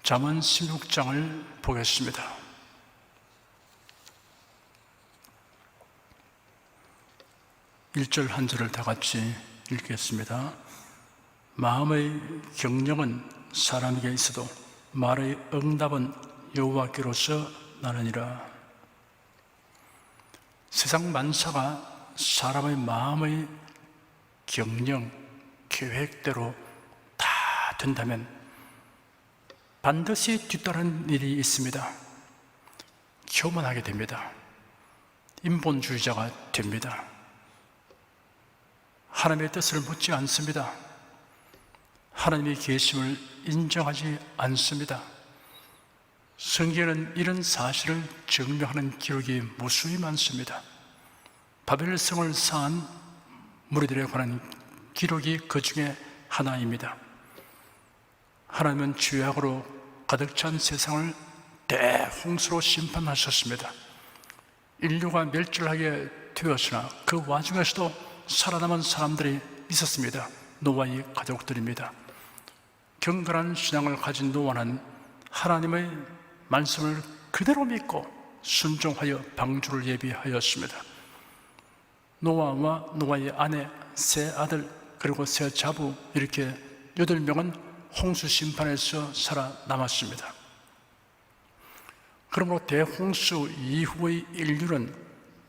잠언 16장을 보겠습니다. 일 절 한 절을 다 같이 읽겠습니다. 마음의 경영은 사람에게 있어도 말의 응답은 여호와께로서 나느니라. 세상 만사가 사람의 마음의 경영, 계획대로 다 된다면 반드시 뒤따르는 일이 있습니다. 교만하게 됩니다. 인본주의자가 됩니다. 하나님의 뜻을 묻지 않습니다. 하나님의 계심을 인정하지 않습니다. 성경에는 이런 사실을 증명하는 기록이 무수히 많습니다. 바벨성을 쌓은 무리들에 관한 기록이 그 중에 하나입니다. 하나님은 죄악으로 가득 찬 세상을 대홍수로 심판하셨습니다. 인류가 멸절하게 되었으나 그 와중에서도 살아남은 사람들이 있었습니다. 노아의 가족들입니다. 경건한 신앙을 가진 노아는 하나님의 말씀을 그대로 믿고 순종하여 방주를 예비하였습니다. 노아와 노아의 아내, 세 아들, 그리고 세 자부, 이렇게 8명은 홍수 심판에서 살아남았습니다. 그러므로 대홍수 이후의 인류는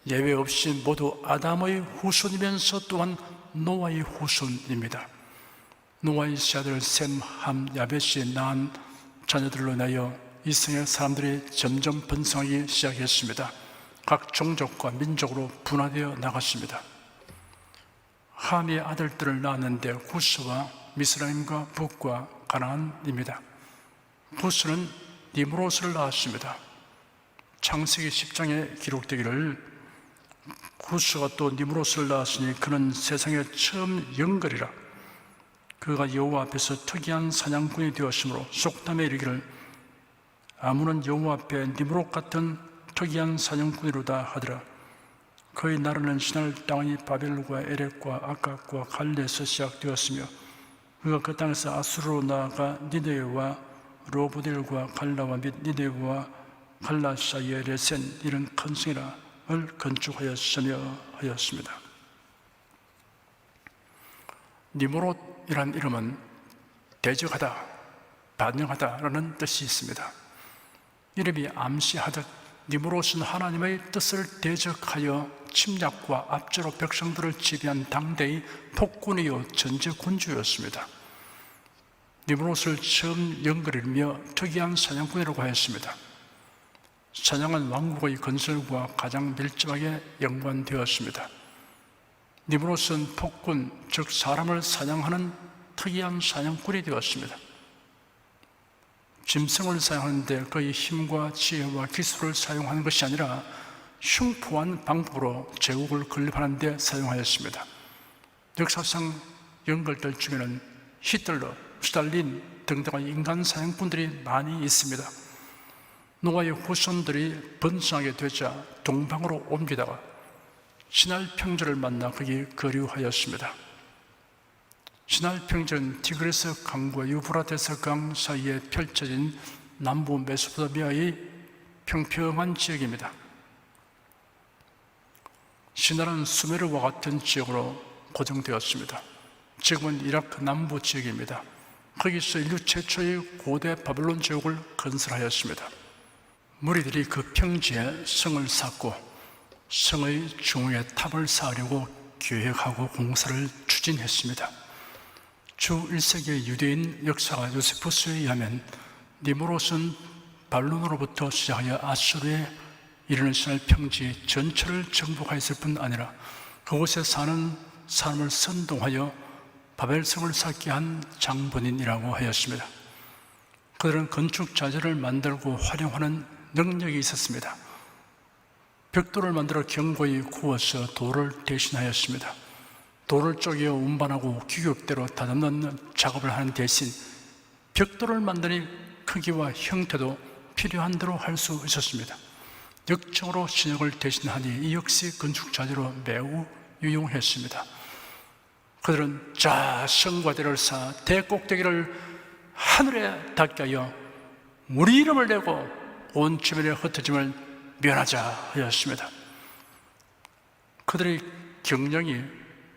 예외 없이 모두 아담의 후손이면서 또한 노아의 후손입니다. 노아의 세 아들 셈, 함, 야벳이 낳은 자녀들로 인하여 이성의 사람들이 점점 번성하기 시작했습니다. 각 종족과 민족으로 분화되어 나갔습니다. 함의 아들들을 낳았는데 구스와 미스라임과 북과 가나안입니다. 구스는 니므롯을 낳았습니다. 창세기 10장에 기록되기를 구스가 또 니므롯을 낳았으니 그는 세상에 처음 영걸이라. 그가 여호와 앞에서 특이한 사냥꾼이 되었으므로 속담에 이르기를 아무는 여호와 앞에 니므롯 같은 특이한 사냥꾼이로다 하더라. 그의 나라는 신할 땅이 바벨과 에렉과 아깝과 갈레에서 시작되었으며 그가 그 땅에서 아수르로 나아가 니네웨와 로브델과 갈라와 및 니네웨와 갈라 사이에 레센 이런 큰 성이라를 건축하였으며 하였습니다. 니므롯이란 이름은 대적하다, 반영하다라는 뜻이 있습니다. 이름이 암시하듯 니므롯은 하나님의 뜻을 대적하여 침략과 압제로 백성들을 지배한 당대의 폭군이요 전제 군주였습니다. 니므롯을 처음 영걸이며 특이한 사냥꾼이라고 하였습니다. 사냥은 왕국의 건설과 가장 밀접하게 연관되었습니다. 니므롯은 폭군, 즉 사람을 사냥하는 특이한 사냥꾼이 되었습니다. 짐승을 사용하는데 그의 힘과 지혜와 기술을 사용하는 것이 아니라 흉포한 방법으로 제국을 건립하는 데 사용하였습니다. 역사상 연결들 중에는 히틀러, 스탈린 등등의 인간 사냥꾼들이 많이 있습니다. 노아의 후손들이 번성하게 되자 동방으로 옮기다가 신할 평지를 만나 거기 거류하였습니다. 신할 평지는 티그리스 강과 유프라테스 강 사이에 펼쳐진 남부 메소포타미아의 평평한 지역입니다. 신할은 수메르와 같은 지역으로 고정되었습니다. 지금은 이라크 남부 지역입니다. 거기서 인류 최초의 고대 바벨론 제국을 건설하였습니다. 무리들이 그 평지에 성을 쌓고 성의 중앙에 탑을 쌓으려고 계획하고 공사를 추진했습니다. 주 1세기의 유대인 역사가 요세푸스에 의하면 니므롯은 바벨론으로부터 시작하여 아수르에 이르는 신할 평지 전체를 정복하였을 뿐 아니라 그곳에 사는 사람을 선동하여 바벨성을 쌓게 한 장본인이라고 하였습니다. 그들은 건축 자재를 만들고 활용하는 능력이 있었습니다. 벽돌을 만들어 견고히 구워서 돌을 대신하였습니다. 돌을 쪼개어 운반하고 규격대로 다듬는 작업을 하는 대신 벽돌을 만드니 크기와 형태도 필요한 대로 할 수 있었습니다. 역청으로 신역을 대신하니 이 역시 건축 자재로 매우 유용했습니다. 그들은 성과대를 쌓아 대꼭대기를 하늘에 닿게 하여 우리 이름을 내고 온 주변의 흩어짐을 면하자 하였습니다. 그들의 경영이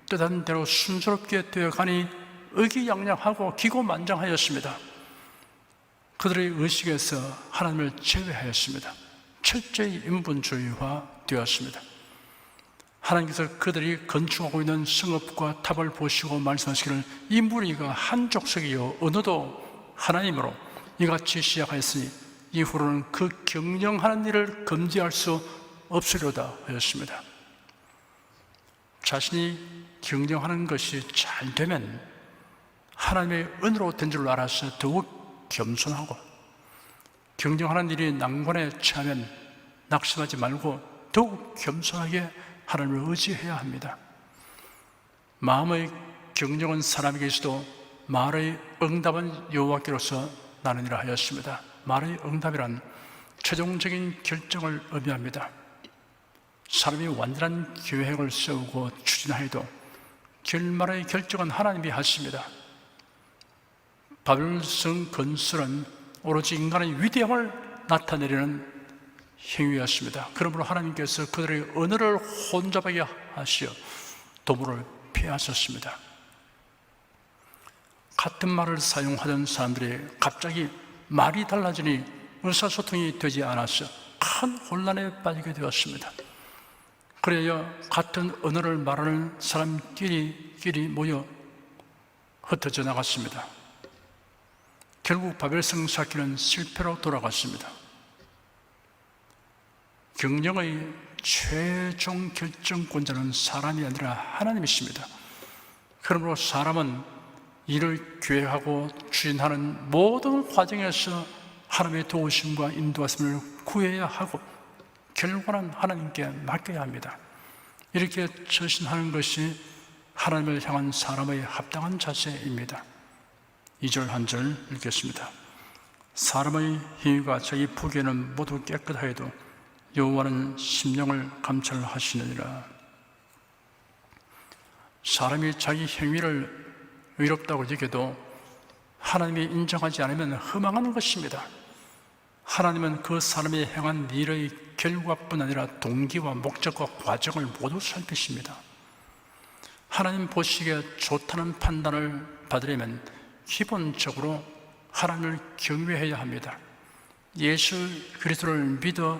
뜻한 대로 순조롭게 되어가니 의기양양하고 기고만장하였습니다. 그들의 의식에서 하나님을 제외하였습니다. 철저히 인본주의화 되었습니다. 하나님께서 그들이 건축하고 있는 성읍과 탑을 보시고 말씀하시기를 이 무리가 한 족속이요 어느도 하나님으로 이같이 시작하였으니 이후로는 그 경영하는 일을 금지할 수 없으려다 하였습니다. 자신이 경영하는 것이 잘 되면 하나님의 은혜로 된 줄 알아서 더욱 겸손하고, 경영하는 일이 난관에 처하면 낙심하지 말고 더욱 겸손하게 하나님을 의지해야 합니다. 마음의 경영은 사람에게서도 말의 응답은 여호와께로서 나느니라 하였습니다. 말의 응답이란 최종적인 결정을 의미합니다. 사람이 완전한 계획을 세우고 추진하여도 결말의 결정은 하나님이 하십니다. 바벨성 건설은 오로지 인간의 위대함을 나타내려는 행위였습니다. 그러므로 하나님께서 그들의 언어를 혼잡하게 하시어 도모를 피하셨습니다. 같은 말을 사용하던 사람들이 갑자기 말이 달라지니 의사소통이 되지 않아서 큰 혼란에 빠지게 되었습니다. 그래야 같은 언어를 말하는 사람끼리 모여 흩어져 나갔습니다. 결국 바벨성 쌓기는 실패로 돌아갔습니다. 경영의 최종 결정권자는 사람이 아니라 하나님이십니다. 그러므로 사람은 일을 계획하고 추진하는 모든 과정에서 하나님의 도우심과 인도하심을 구해야 하고 결과는 하나님께 맡겨야 합니다. 이렇게 처신하는 것이 하나님을 향한 사람의 합당한 자세입니다. 2절 한 절 읽겠습니다. 사람의 행위가 자기 보기에는 모두 깨끗하여도 여호와는 심령을 감찰하시느니라. 사람이 자기 행위를 의롭다고 여겨도 하나님이 인정하지 않으면 허망한 것입니다. 하나님은 그 사람이 행한 일의 결과뿐 아니라 동기와 목적과 과정을 모두 살피십니다. 하나님 보시기에 좋다는 판단을 받으려면 기본적으로 하나님을 경외해야 합니다. 예수 그리스도를 믿어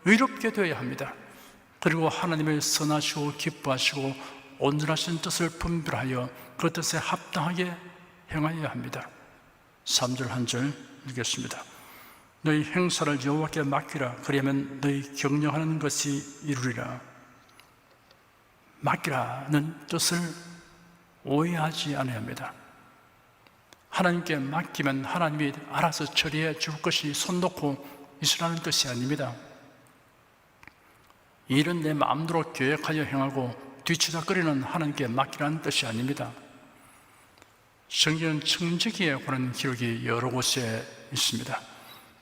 의롭게 되어야 합니다. 그리고 하나님의 선하시고 기뻐하시고 온전하신 뜻을 분별하여 그 뜻에 합당하게 행하여야 합니다. 3절 한 절 읽겠습니다. 너희 행사를 여호와께 맡기라. 그리하면 너희 경영하는 것이 이루리라. 맡기라는 뜻을 오해하지 않아야 합니다. 하나님께 맡기면 하나님이 알아서 처리해 줄 것이 손 놓고 있으라는 뜻이 아닙니다. 일은 내 마음대로 계획하여 행하고 뒤치다거리는 하나님께 맡기라는 뜻이 아닙니다. 성경은 청지기에 관한 기록이 여러 곳에 있습니다.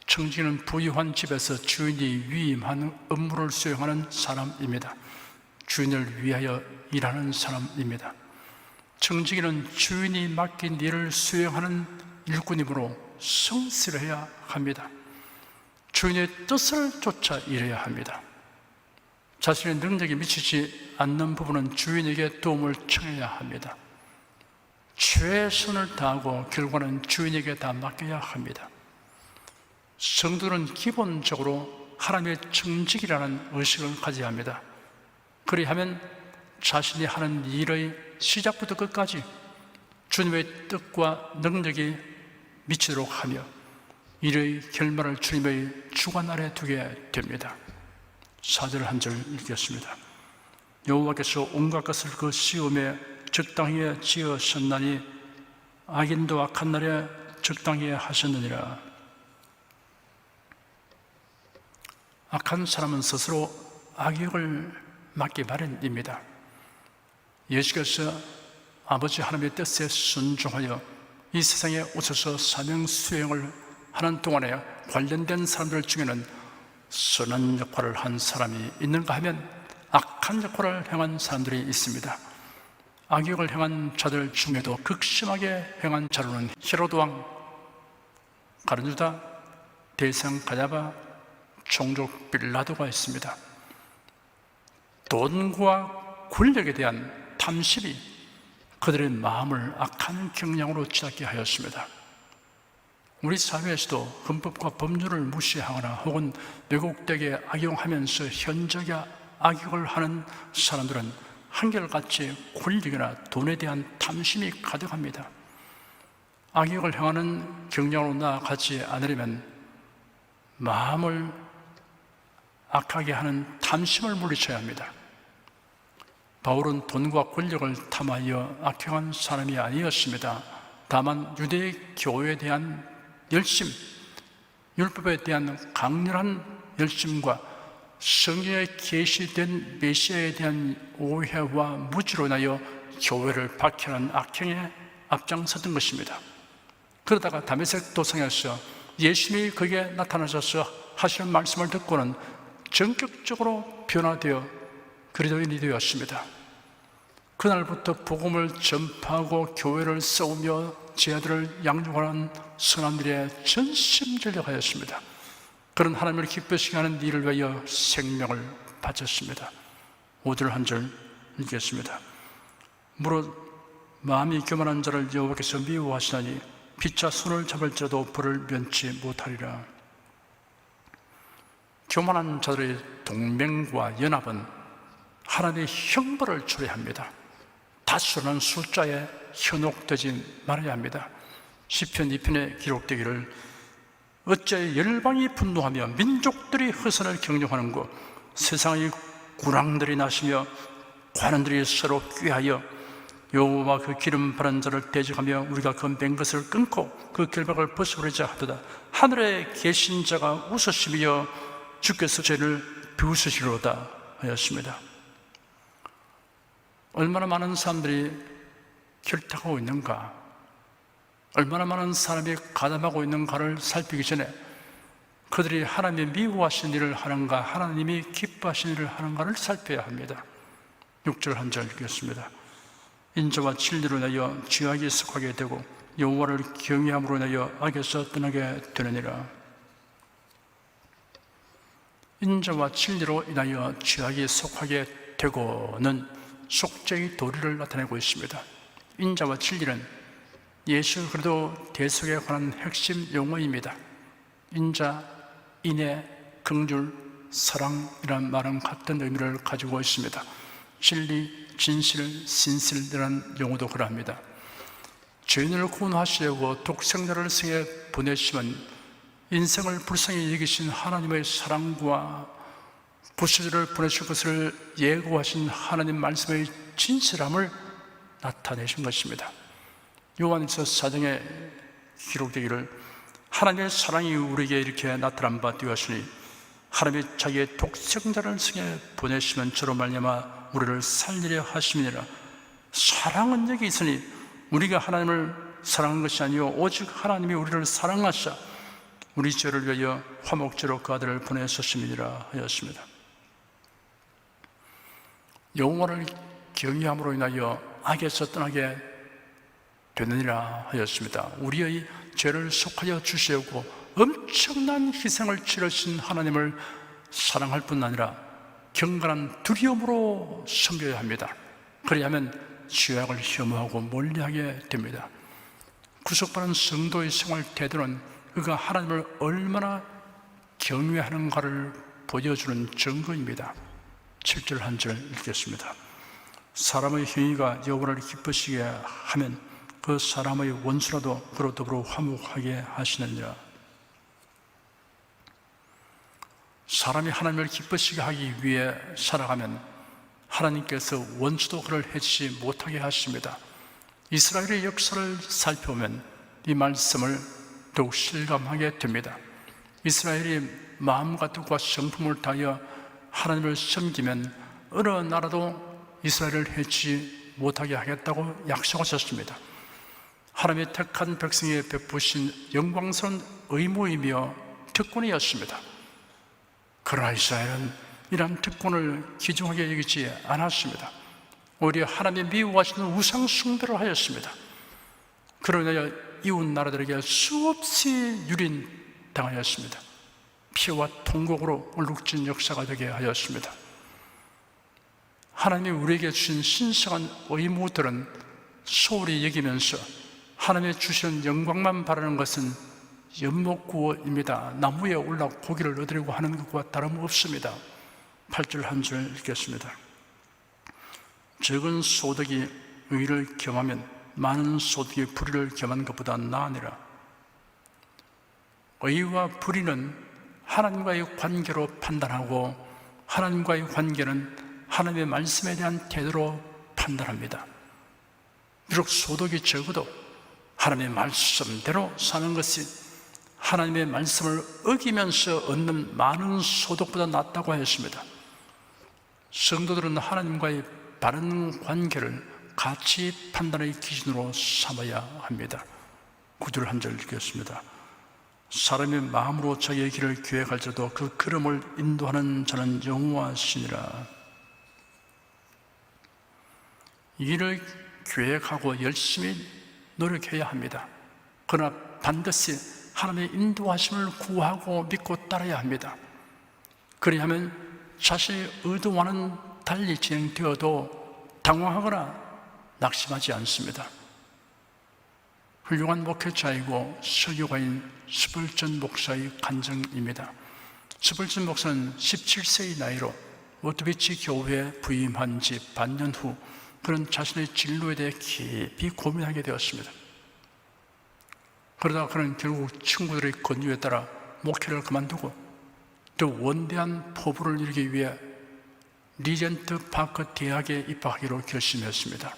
청지기는 부유한 집에서 주인이 위임한 업무를 수행하는 사람입니다. 주인을 위하여 일하는 사람입니다. 청지기는 주인이 맡긴 일을 수행하는 일꾼이므로 성실해야 합니다. 주인의 뜻을 쫓아 일해야 합니다. 자신의 능력이 미치지 않는 부분은 주인에게 도움을 청해야 합니다. 최선을 다하고 결과는 주인에게 다 맡겨야 합니다. 성도는 기본적으로 하나님의 청지기라는 의식을 가져야 합니다. 그리하면 자신이 하는 일의 시작부터 끝까지 주님의 뜻과 능력이 미치도록 하며 일의 결말을 주님의 주관 아래 두게 됩니다. 4절 한 절 읽겠습니다. 여호와께서 온갖 것을 그 시험에 적당히 지으셨나니 악인도 악한 날에 적당히 하셨느니라. 악한 사람은 스스로 악역을 맡기 마련입니다. 예수께서 아버지 하나님의 뜻에 순종하여 이 세상에 오셔서 사명 수행을 하는 동안에 관련된 사람들 중에는 선한 역할을 한 사람이 있는가 하면 악한 역할을 행한 사람들이 있습니다. 악역을 행한 자들 중에도 극심하게 행한 자로는 헤로드 왕, 가룟 유다, 대상 가랴바, 총독 빌라도가 있습니다. 돈과 권력에 대한 탐심이 그들의 마음을 악한 경향으로 치닫게 하였습니다. 우리 사회에서도 헌법과 법률을 무시하거나 혹은 왜곡되게 악용하면서 현저하게 악용을 하는 사람들은 한결같이 권력이나 돈에 대한 탐심이 가득합니다. 악역을 향하는 경향으로 나아가지 않으려면 마음을 악하게 하는 탐심을 물리쳐야 합니다. 바울은 돈과 권력을 탐하여 악행한 사람이 아니었습니다. 다만 유대 교회에 대한 열심, 율법에 대한 강렬한 열심과 성경에 계시된 메시아에 대한 오해와 무지로 인하여 교회를 박해하는 악행에 앞장섰던 것입니다. 그러다가 다메섹 도상에서 예수님이 거기에 나타나셔서 하시는 말씀을 듣고는 전격적으로 변화되어 그리스도인이 되었습니다. 그날부터 복음을 전파하고 교회를 세우며 제 아들을 양육하는 선함들의 전심전력하였습니다. 그런 하나님을 기쁘시게 하는 일을 위하여 생명을 바쳤습니다. 5절 한 절 읽겠습니다. 무릇 마음이 교만한 자를 여호와께서 미워하시나니 피차 손을 잡을지라도 벌을 면치 못하리라. 교만한 자들의 동맹과 연합은 하나님의 형벌을 초래합니다. 다수라는 숫자에 현혹되지 말아야 합니다. 시편 2편에 기록되기를 어째 열방이 분노하며 민족들이 허선을 경영하는고 세상의 군왕들이 나시며 관원들이 서로 꾀하여 여호와 그 기름 바른 자를 대적하며 우리가 그 맨 것을 끊고 그 결박을 벗어버리자 하도다. 하늘에 계신 자가 웃으시며 주께서 죄를 비웃으시리로다 하였습니다. 얼마나 많은 사람들이 결탁하고 있는가, 얼마나 많은 사람이 가담하고 있는가를 살피기 전에 그들이 하나님의 미워하신 일을 하는가, 하나님이 기뻐하신 일을 하는가를 살펴야 합니다. 6절 한 절 읽겠습니다. 인자와 진리로 인하여 죄악에 속하게 되고 여호와를 경외함으로 인하여 악에서 떠나게 되느니라. 인자와 진리로 인하여 죄악에 속하게 되고는 속죄의 도리를 나타내고 있습니다. 인자와 진리는 예수 그리스도 대속에 관한 핵심 용어입니다. 인자, 인애, 긍휼, 사랑이란 말은 같은 의미를 가지고 있습니다. 진리, 진실, 신실이라는 용어도 그러합니다. 죄인을 구원하시려고 독생자를 세상에 보내시면 인생을 불쌍히 여기신 하나님의 사랑과 구세주를 보내실 것을 예고하신 하나님 말씀의 진실함을 나타내신 것입니다. 요한일서 4장에 기록되기를 하나님의 사랑이 우리에게 이렇게 나타난 바 되었으니 하나님이 자기의 독생자를 세상에 보내시면 저로 말미암아 우리를 살리려 하심이니라. 사랑은 여기 있으니 우리가 하나님을 사랑한 것이 아니요 오직 하나님이 우리를 사랑하사 우리 죄를 위하여 화목제로 그 아들을 보내셨음이니라 하였습니다. 여호와를 경외함으로 인하여 악에서 떠나게 되느니라 하였습니다. 우리의 죄를 속하여 주시고 엄청난 희생을 치르신 하나님을 사랑할 뿐 아니라 경건한 두려움으로 섬겨야 합니다. 그래야만 죄악을 혐오하고 멀리하게 됩니다. 구속받은 성도의 생활 태도는 그가 하나님을 얼마나 경외하는가를 보여주는 증거입니다. 7절 한 절 읽겠습니다. 사람의 행위가 여호와를 기쁘시게 하면 그 사람의 원수라도 그로 더불어 화목하게 하시느니라. 사람이 하나님을 기쁘시게 하기 위해 살아가면 하나님께서 원수도 그를 해치지 못하게 하십니다. 이스라엘의 역사를 살펴보면 이 말씀을 더욱 실감하게 됩니다. 이스라엘이 마음과 뜻과 성품을 다하여 하나님을 섬기면 어느 나라도 이스라엘을 해치지 못하게 하겠다고 약속하셨습니다. 하나님의 택한 백성에 베푸신 영광스러운 의무이며 특권이었습니다. 그러나 이스라엘은 이러한 특권을 귀중하게 여기지 않았습니다. 오히려 하나님의 미워하시는 우상 숭배를 하였습니다. 그러나 이웃 나라들에게 수없이 유린당하였습니다. 피와 통곡으로 얼룩진 역사가 되게 하였습니다. 하나님이 우리에게 주신 신성한 의무들은 소홀히 여기면서 하나님의 주시는 영광만 바라는 것은 연못구어입니다. 나무에 올라 고기를 얻으려고 하는 것과 다름없습니다. 8절 한 줄 읽겠습니다. 적은 소득이 의를 겸하면 많은 소득이 불의를 겸한 것보다 나으니라. 의와 불의는 하나님과의 관계로 판단하고 하나님과의 관계는 하나님의 말씀에 대한 태도로 판단합니다. 비록 소득이 적어도 하나님의 말씀대로 사는 것이 하나님의 말씀을 어기면서 얻는 많은 소득보다 낫다고 하였습니다. 성도들은 하나님과의 바른 관계를 가치 판단의 기준으로 삼아야 합니다. 9절 한 절 읽겠습니다. 사람의 마음으로 자기의 길을 계획할지라도 그 걸음을 인도하는 자는 여호와시니라. 일을 계획하고 열심히 노력해야 합니다. 그러나 반드시 하나님의 인도하심을 구하고 믿고 따라야 합니다. 그리하면 자신의 의도와는 달리 진행되어도 당황하거나 낙심하지 않습니다. 훌륭한 목회자이고 설교가인 스펄전 목사의 간증입니다. 스펄전 목사는 17세의 나이로 워터비치 교회에 부임한 지 반년 후 그는 자신의 진로에 대해 깊이 고민하게 되었습니다. 그러다가 그는 결국 친구들의 권유에 따라 목회를 그만두고 더 원대한 포부를 이루기 위해 리젠트 파크 대학에 입학하기로 결심했습니다.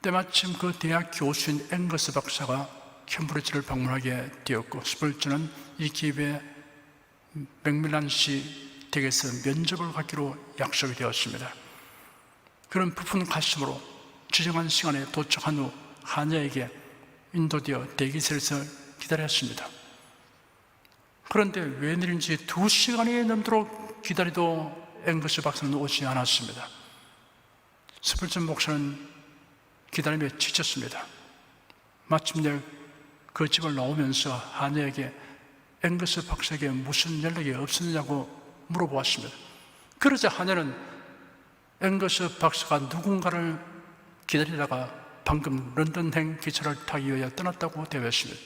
때마침 그 대학 교수인 앵거스 박사가 캠브리지를 방문하게 되었고 스펄전은 이 기회에 맥밀란시 댁에서 면접을 갖기로 약속이 되었습니다. 그런 부푼 가슴으로 지정한 시간에 도착한 후 하녀에게 인도되어 대기실에서 기다렸습니다. 그런데 웬일인지 2시간이 넘도록 기다리도 앵거스 박사는 오지 않았습니다. 스펄전 목사는 기다림에 지쳤습니다. 마침내 그 집을 나오면서 하녀에게 앵거스 박사에게 무슨 연락이 없었느냐고 물어보았습니다. 그러자 하녀는 앵거스 박사가 누군가를 기다리다가 방금 런던행 기차를 타기 위해 떠났다고 대했습니다.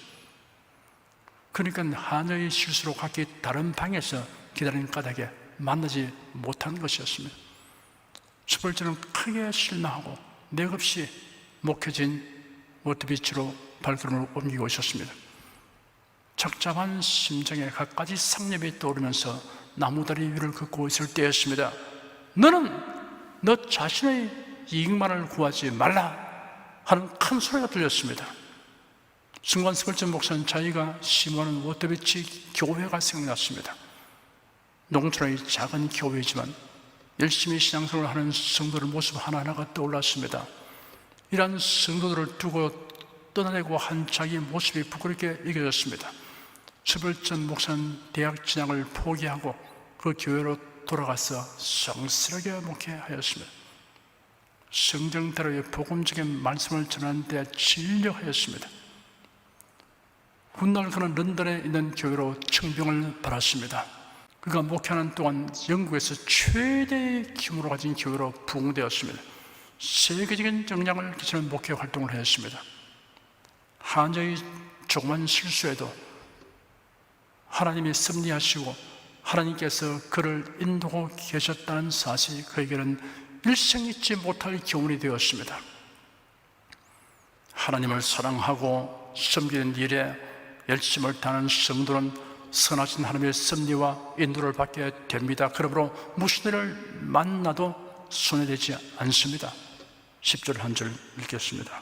그러니까 하녀의 실수로 각기 다른 방에서 기다리는 까닭에 만나지 못한 것이었습니다. 스펄전은 크게 실망하고 맥없이 목회진 워터비치로 발걸음을 옮기고 있었습니다. 착잡한 심정에 갖가지 상념이 떠오르면서 나무다리 위를 걷고 있을 때였습니다. 너는 너 자신의 이익만을 구하지 말라 하는 큰 소리가 들렸습니다. 순간 스펄전 목사는 자기가 심호하는 워터비치 교회가 생각났습니다. 농촌의 작은 교회이지만 열심히 신앙생활을 하는 성도들 모습 하나하나가 떠올랐습니다. 이러한 성도들을 두고 떠나려고 한 자기 모습이 부끄럽게 여겨졌습니다. 스펄전 목사는 대학 진학을 포기하고 그 교회로 돌아가서 성스럽게 목회하였습니다. 성경대로의 복음적인 말씀을 전하는 데 진력하였습니다. 훗날 그는 런던에 있는 교회로 청빙을 받았습니다. 그가 목회하는 동안 영국에서 최대의 규모로 가진 교회로 부흥되었습니다. 세계적인 영향을 끼치는 목회 활동을 하였습니다. 하녀의 조그만 실수에도 하나님이 섭리하시고 하나님께서 그를 인도하고 계셨다는 사실이 그에게는 일생 잊지 못할 교훈이 되었습니다. 하나님을 사랑하고 섬기는 일에 열심을 다하는 성도는 선하신 하나님의 섭리와 인도를 받게 됩니다. 그러므로 무슨 일을 만나도 손해되지 않습니다. 10절 한 줄 읽겠습니다.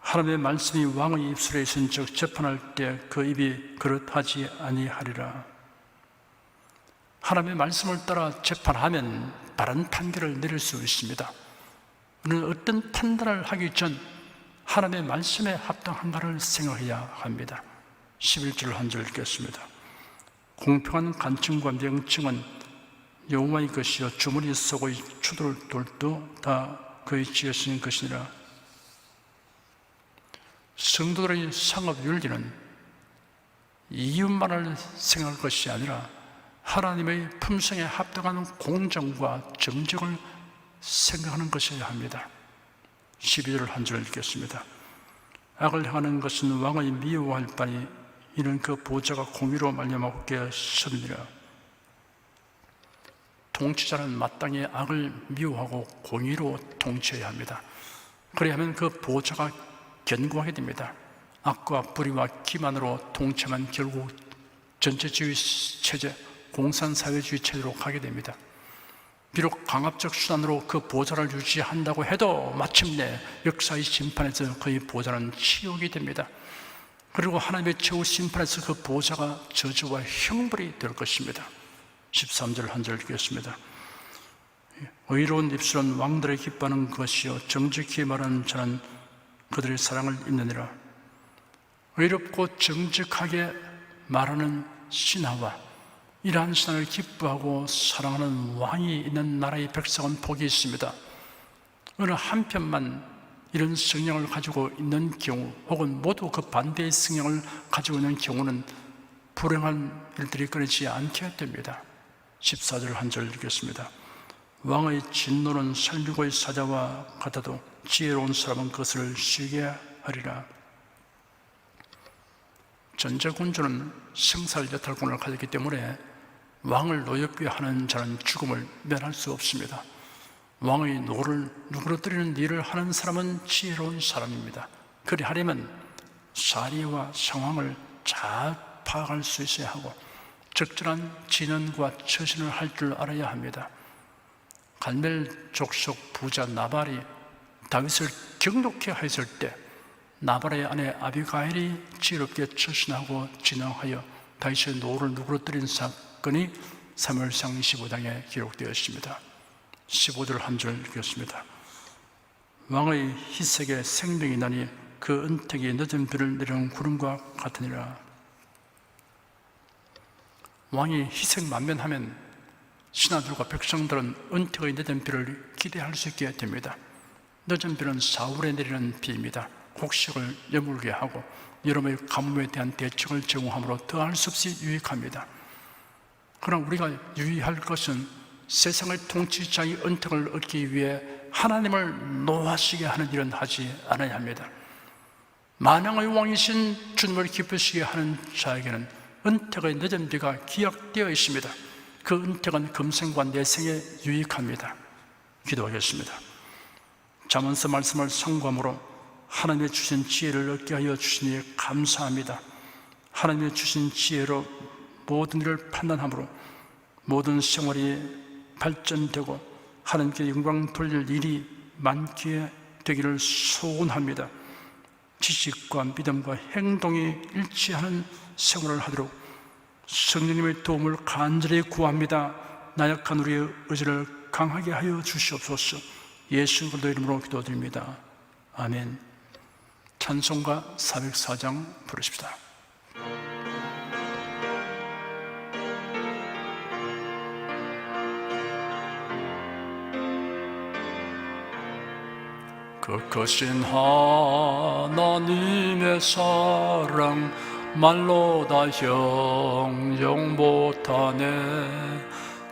하나님의 말씀이 왕의 입술에 있은즉 재판할 때 그 입이 그릇하지 아니하리라. 하나님의 말씀을 따라 재판하면 바른 판결을 내릴 수 있습니다. 우리는 어떤 판단을 하기 전 하나님의 말씀에 합당한가를 생각해야 합니다. 11절 한 줄 읽겠습니다. 공평한 간청과 명칭은 여호와의 것이요 주머니 속의 추돌돌도 다 그의 지으신 것이니라. 성도들의 상업 윤리는 이웃만을 생각할 것이 아니라 하나님의 품성에 합당한 공정과 정직을 생각하는 것이어야 합니다. 12절 한 절 읽겠습니다. 악을 행하는 것은 왕의 미워할 바니 이는 그 보좌가 공의로 말미암아 굳게 서느니라. 통치자는 마땅히 악을 미워하고 공의로 통치해야 합니다. 그래야 하면 그 보좌가 견고하게 됩니다. 악과 불의와 기만으로 통치하면 결국 전체주의 체제, 공산사회주의 체제로 가게 됩니다. 비록 강압적 수단으로 그 보좌를 유지한다고 해도 마침내 역사의 심판에서 그의 보좌는 치욕이 됩니다. 그리고 하나님의 최후 심판에서 그 보좌가 저주와 형벌이 될 것입니다. 13절 한 절 읽겠습니다. 의로운 입술은 왕들의 기뻐하는 것이요 정직히 말하는 자는 그들의 사랑을 입느니라. 의롭고 정직하게 말하는 신하와 이러한 신하를 기뻐하고 사랑하는 왕이 있는 나라의 백성은 복이 있습니다. 어느 한편만 이런 성향을 가지고 있는 경우 혹은 모두 그 반대의 성향을 가지고 있는 경우는 불행한 일들이 끊이지 않게 됩니다. 14절 한 절 읽겠습니다. 왕의 진노는 설비고의 사자와 같아도 지혜로운 사람은 그것을 쉬게 하리라. 전제군주는 생살여탈권을 가졌기 때문에 왕을 노엽게 하는 자는 죽음을 면할 수 없습니다. 왕의 노를 누그러뜨리는 일을 하는 사람은 지혜로운 사람입니다. 그리하려면 사리와 상황을 잘 파악할 수 있어야 하고 적절한 진언과 처신을 할 줄 알아야 합니다. 갈멜 족속 부자 나발이 다윗을 경독케 하였을 때 나발의 아내 아비가일이 지혜롭게 처신하고 진언하여 다윗의 노를 누그러뜨린 사건이 사무엘상 25장에 기록되어 있습니다. 15절 한 절 읽겠습니다. 왕의 희색에 생명이 나니 그 은택이 늦은 비를 내리는 구름과 같으니라. 왕이 희생만면하면 신하들과 백성들은 은택의 늦은 비를 기대할 수 있게 됩니다. 늦은 비는 사울에 내리는 비입니다. 곡식을 여물게 하고 여름의 가뭄에 대한 대책을 제공함으로 더할 수 없이 유익합니다. 그러나 우리가 유의할 것은 세상의 통치자의 은택을 얻기 위해 하나님을 노하시게 하는 일은 하지 않아야 합니다. 만왕의 왕이신 주님을 기쁘시게 하는 자에게는 은택의 늦은 비가 기약되어 있습니다. 그 은택은 금생과 내생에 유익합니다. 기도하겠습니다. 잠언서 말씀을 상고함으로 하나님의 주신 지혜를 얻게 하여 주시니 감사합니다. 하나님의 주신 지혜로 모든 일을 판단함으로 모든 생활이 발전되고 하나님께 영광 돌릴 일이 많게 되기를 소원합니다. 지식과 믿음과 행동이 일치하는 생활을 하도록 성령님의 도움을 간절히 구합니다. 나약한 우리의 의지를 강하게 하여 주시옵소서. 예수 그리스도 이름으로 기도드립니다. 아멘. 찬송가 404장 부르십시다. 그 크신 하나님의 사랑 말로 다 형용 못하네.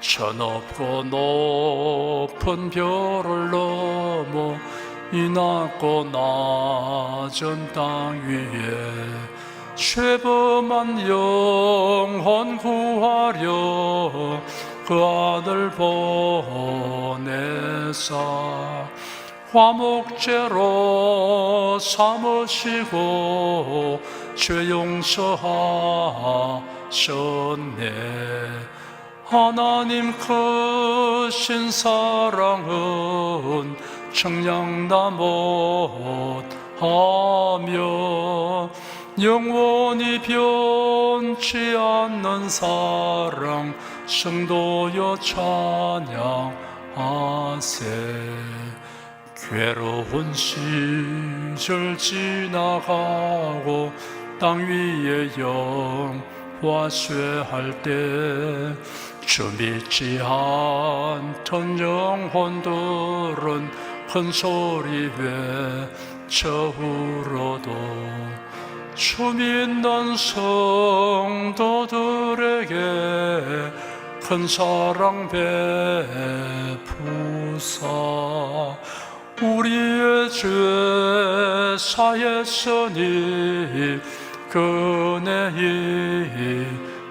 천없고 높은 별을 넘어 이 낮고 낮은 땅 위에 죄범한 영혼 구하려 그 아들 보내사 화목제로 삼으시고 죄 용서하셨네. 하나님 크신 사랑은 청량다 못하며 영원히 변치 않는 사랑 성도여 찬양하세. 괴로운 시절 지나가고 땅 위에 영화쇠할 때 주 믿지 않던 영혼들은 큰 소리 외쳐 울어도 주 믿는 성도들에게 큰 사랑 베푸사 우리의 죄 사했으니 그네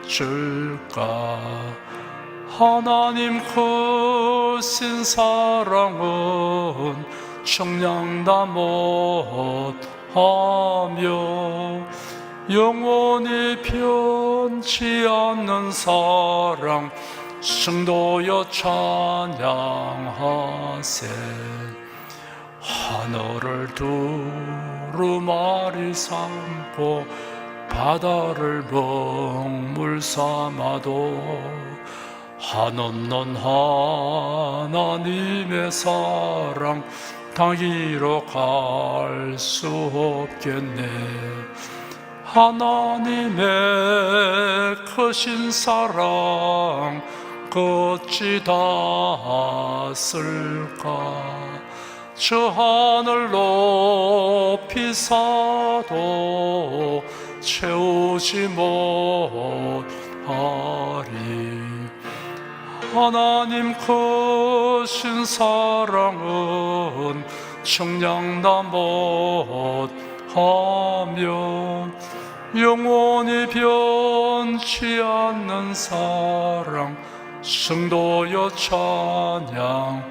잊을까. 하나님 크신 사랑은 청량다 못하며 영원히 변치 않는 사랑 성도여 찬양하세. 하늘을 두루마리 삼고 바다를 먹물 삼아도 한없는 하나님의 사랑 당기로 갈 수 없겠네. 하나님의 크신 사랑 어찌 닿았을까. 저 하늘 높이 사도 채우지 못하리. 하나님 크신 사랑은 청량다 못하며 영원히 변치 않는 사랑 성도여 찬양하세.